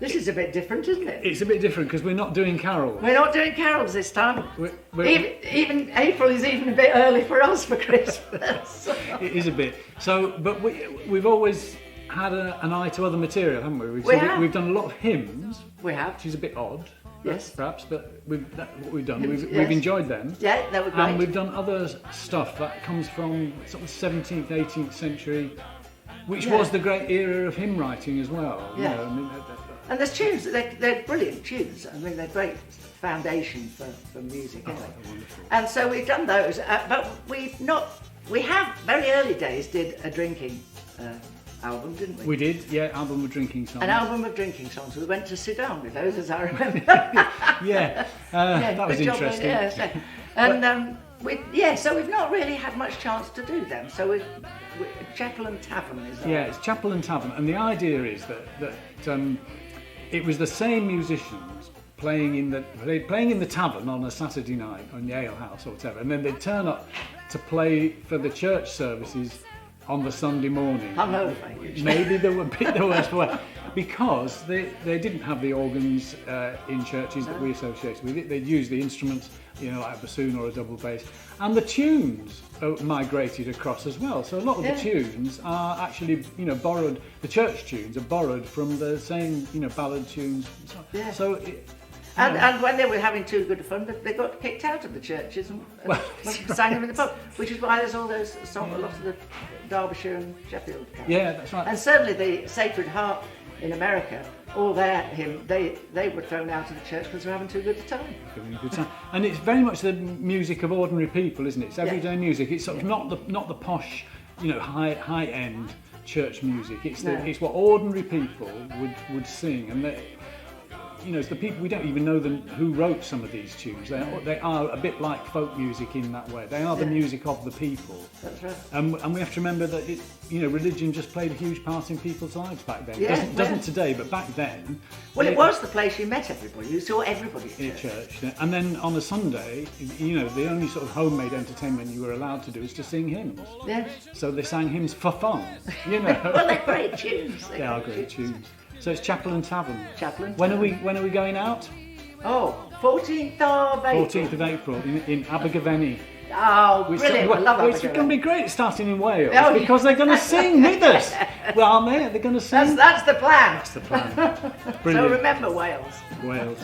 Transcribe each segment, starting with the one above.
This is a bit different, isn't it? It's a bit different because we're not doing carols. We're not doing carols this time. Even April is even a bit early for us for Christmas. It is a bit. So, but we've always had an eye to other material, haven't we? We've done a lot of hymns. We have. Which is a bit odd. Yes. Perhaps, but what we've done, we've enjoyed them. Yeah, they were great. And we've done other stuff that comes from sort of 17th, 18th century, which was the great era of hymn writing as well. Yeah. You know, I mean, and there's tunes, they're brilliant tunes. I mean, they're great foundation for music, anyway. Wonderful. And so we've done those, but we have, very early days, did a drinking album, didn't we? We did, yeah, album of drinking songs. An album of drinking songs. We went to Sudan with those, as I remember. That was interesting. So we've not really had much chance to do them. So we Chapel and Tavern is that? Yeah, it's Chapel and Tavern, and the idea is that it was the same musicians playing in the tavern on a Saturday night, on the ale house or whatever, and then they'd turn up to play for the church services on the Sunday morning. Maybe they were a bit the worst way, because they didn't have the organs in churches that we associated with it. They'd use the instruments, you know, like a bassoon or a double bass, and the tunes migrated across as well. So a lot of the tunes are actually, you know, borrowed. The church tunes are borrowed from the same, you know, ballad tunes. So And when they were having too good a fun, they got kicked out of the churches and sang them in the pub, which is why there's all those songs, a lot of the Derbyshire and Sheffield. Yeah, that's right. And certainly the Sacred Heart in America, all their hymn, they were thrown out of the church because they were having too good a time. And it's very much the music of ordinary people, isn't it? It's everyday music. It's sort of not the posh, you know, high end church music. It's what ordinary people would sing, and you know, it's the people, we don't even know who wrote some of these tunes. They are a bit like folk music in that way. They are the music of the people. That's right. And we have to remember that religion just played a huge part in people's lives back then. Doesn't today, but back then. Well, it was the place you met everybody. You saw everybody at church. Yeah. And then on a Sunday, you know, the only sort of homemade entertainment you were allowed to do is to sing hymns. Yes. So they sang hymns for fun, you know. Well, they're great tunes. They are great tunes. So it's Chapel and Tavern. Chapel and When Tavern. are we going out? Oh, 14th of April. 14th of April in Abergavenny. Oh, brilliant. I love It's going to be great starting in Wales, Oh, because they're going to sing with us. Well, aren't they? They're going to sing. That's the plan. That's the plan. Brilliant. So remember Wales. Wales.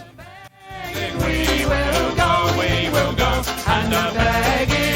We will go, and a begging.